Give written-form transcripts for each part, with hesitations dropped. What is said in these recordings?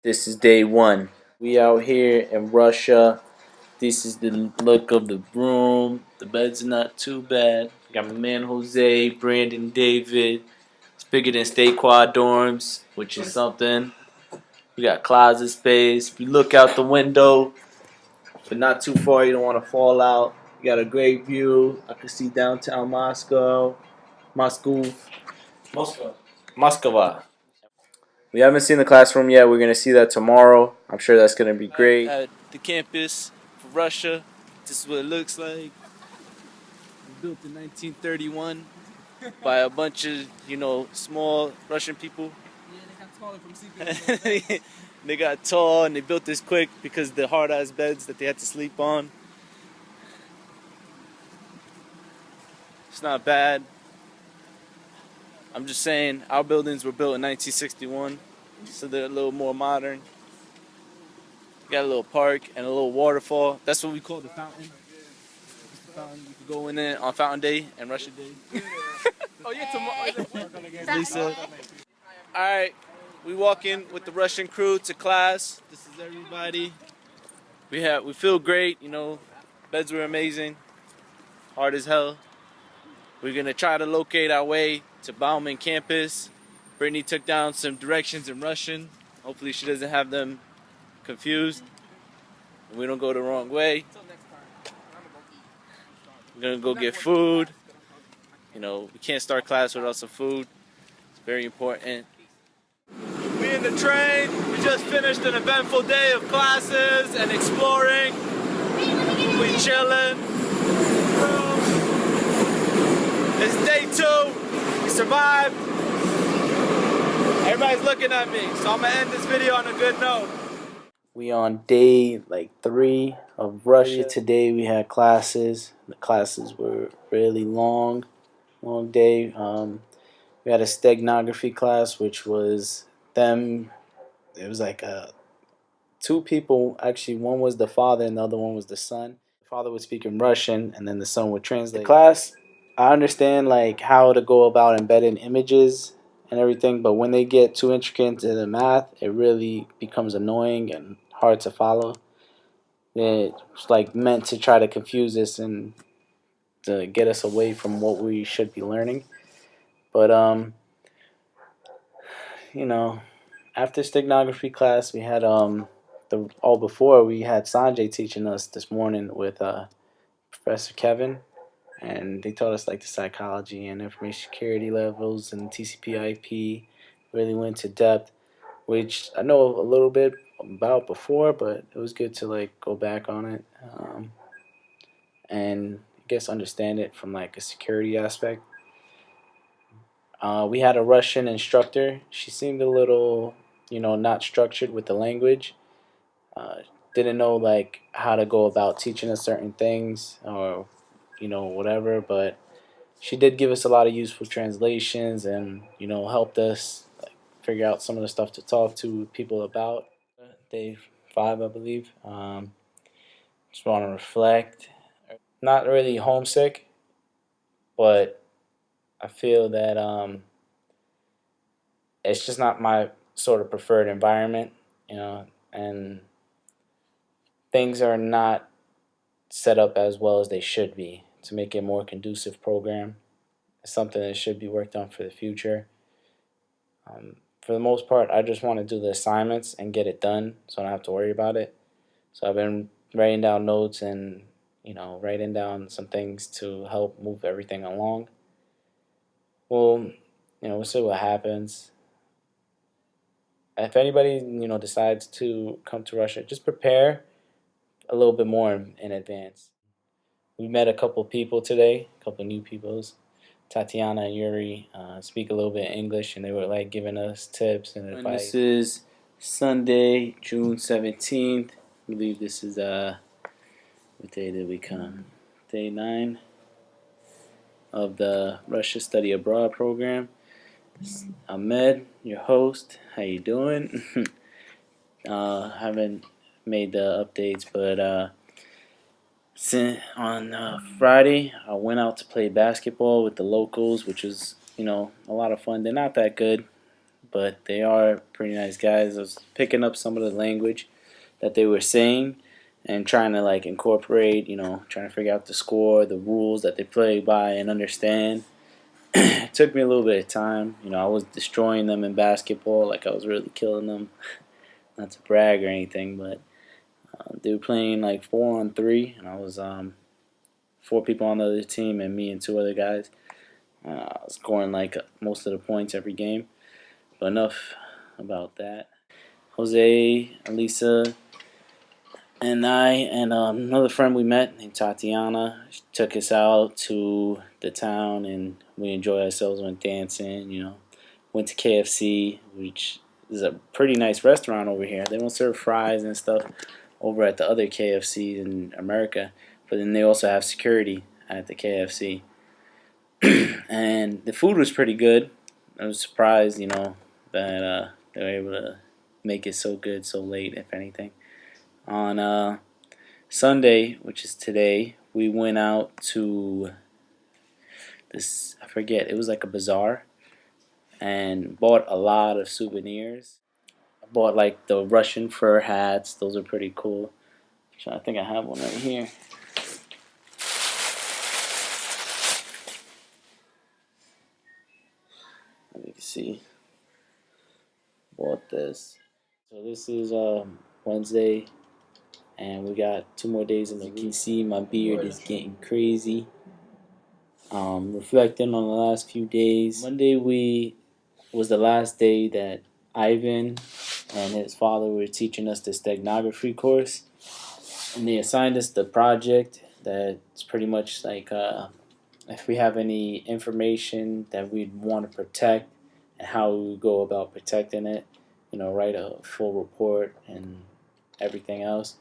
This is day one. We out here in Russia. This is the look of the room. The bed's not too bad. Got my man Jose, Brandon, David. It's bigger than State Quad dorms, which is something. We got closet space. If you look out the window, but not too far, you don't want to fall out. You got a great view. I can see downtown Moscow. Moscow. Moscow. We haven't seen the classroom yet. We're going to see that tomorrow. I'm sure that's going to be great. At the campus for Russia, this is what it looks like. Built in 1931 by a bunch of, small Russian people. Yeah, they got taller from sleeping. They got tall and they built this quick because the hard-ass beds that they had to sleep on. It's not bad. I'm just saying, our buildings were built in 1961, so they're a little more modern. Got a little park and a little waterfall. That's what we call the fountain. It's the fountain. You can go in there on Fountain Day and Russia Day. Oh, yeah, tomorrow. Lisa. Alright, we walk in with the Russian crew to class. This is everybody. We feel great, beds were amazing. Hard as hell. We're gonna try to locate our way to Bauman campus. Brittany took down some directions in Russian. Hopefully she doesn't have them confused. We don't go the wrong way. We're gonna go get food. We can't start class without some food. It's very important. We in the train. We just finished an eventful day of classes and exploring. We chilling. It's day 2. We survived. Everybody's looking at me, so I'm gonna end this video on a good note. We on day 3 of Russia. Today we had classes. The classes were really long day. We had a steganography class, which was them. It was like 2 people. Actually, one was the father and the other one was the son. The father would speak in Russian, and then the son would translate. The class, I understand how to go about embedding images and everything, but when they get too intricate into the math, it really becomes annoying and hard to follow. It's meant to try to confuse us and to get us away from what we should be learning. But after steganography class, we had before we had Sanjay teaching us this morning with Professor Kevin, and they taught us the psychology and information security levels and TCP/IP. Really went to depth, which I know a little bit about before, but it was good to go back on it and I guess understand it from a security aspect. We had a Russian instructor. She seemed a little, not structured with the language. Didn't know how to go about teaching us certain things or whatever, but she did give us a lot of useful translations and helped us figure out some of the stuff to talk to people about. Day 5, I believe. Just want to reflect. Not really homesick, but I feel that it's just not my sort of preferred environment, and things are not set up as well as they should be to make it a more conducive program. It's something that should be worked on for the future. For the most part, I just want to do the assignments and get it done so I don't have to worry about it. So I've been writing down notes and writing down some things to help move everything along. Well, we'll see what happens. If anybody decides to come to Russia, just prepare a little bit more in advance. We met a couple people today, a couple new peoples. Tatiana and Yuri speak a little bit English, and they were giving us tips and advice. This is Sunday, June 17th. I believe this is what day did we come? Day 9 of the Russia Study Abroad program. Ahmed, your host. How you doing? Haven't made the updates, but on Friday I went out to play basketball with the locals, which was a lot of fun. They're not that good, but they are pretty nice guys. I was picking up some of the language that they were saying and trying to like incorporate, trying to figure out the score, the rules that they play by and understand. It took me a little bit of time. I was destroying them in basketball, like I was really killing them. Not to brag or anything, but they were playing like 4-on-3, and I was 4 people on the other team and me and 2 other guys. Scoring like most of the points every game. But enough about that. Jose, Elisa, and I and another friend we met named Tatiana, she took us out to the town and we enjoyed ourselves, went dancing, went to KFC, which is a pretty nice restaurant over here. They don't serve fries and stuff over at the other KFCs in America, but then they also have security at the KFC. And the food was pretty good. I was surprised, that they were able to make it so good so late, if anything. On Sunday, which is today, we went out to this, I forget, it was like a bazaar, and bought a lot of souvenirs. I bought like the Russian fur hats. Those are pretty cool. I think I have one right here. You can see. Bought this. So this is Wednesday, and we got 2 more days in the week. You can see my beard is getting crazy. Reflecting on the last few days. Monday was the last day that Ivan and his father were teaching us the steganography course, and they assigned us the project that's pretty much like if we have any information that we'd want to protect and how we would go about protecting it, write a full report and everything else.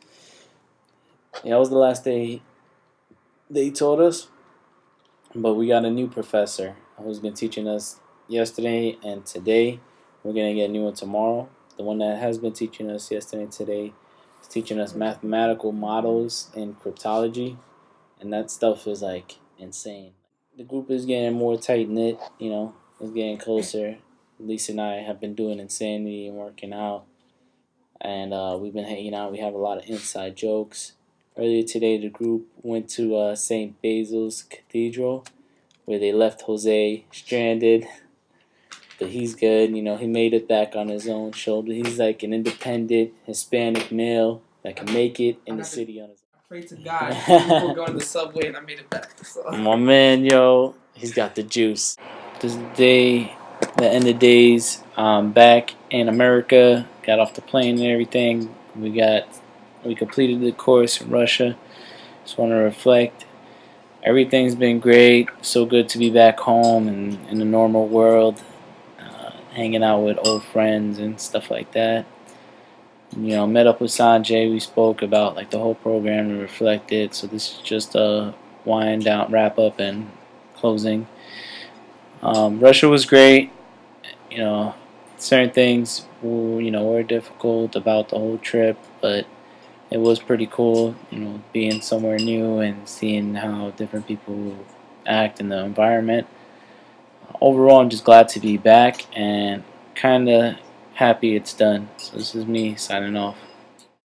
That was the last day they taught us, but we got a new professor who's been teaching us yesterday and today. We're going to get a new one tomorrow. The one that has been teaching us yesterday and today is teaching us mathematical models in cryptology, and that stuff is like insane. The group is getting more tight-knit, it's getting closer. Lisa and I have been doing insanity and working out, and we've been hanging out. We have a lot of inside jokes. Earlier today, the group went to St. Basil's Cathedral, where they left Jose stranded, but he's good. He made it back on his own shoulder. He's like an independent Hispanic male that can make it in the city on his own. I prayed to God before going to the subway and I made it back. So. My man, he's got the juice. This is the end of days. Back in America, got off the plane and everything. We completed the course in Russia. Just want to reflect. Everything's been great. So good to be back home and in the normal world, hanging out with old friends and stuff like that. Met up with Sanjay. We spoke about like the whole program and reflected. So this is just a wind down, wrap up, and closing. Russia was great. Certain things were difficult about the whole trip, but it was pretty cool, being somewhere new and seeing how different people act in the environment. Overall, I'm just glad to be back and kind of happy it's done. So this is me signing off.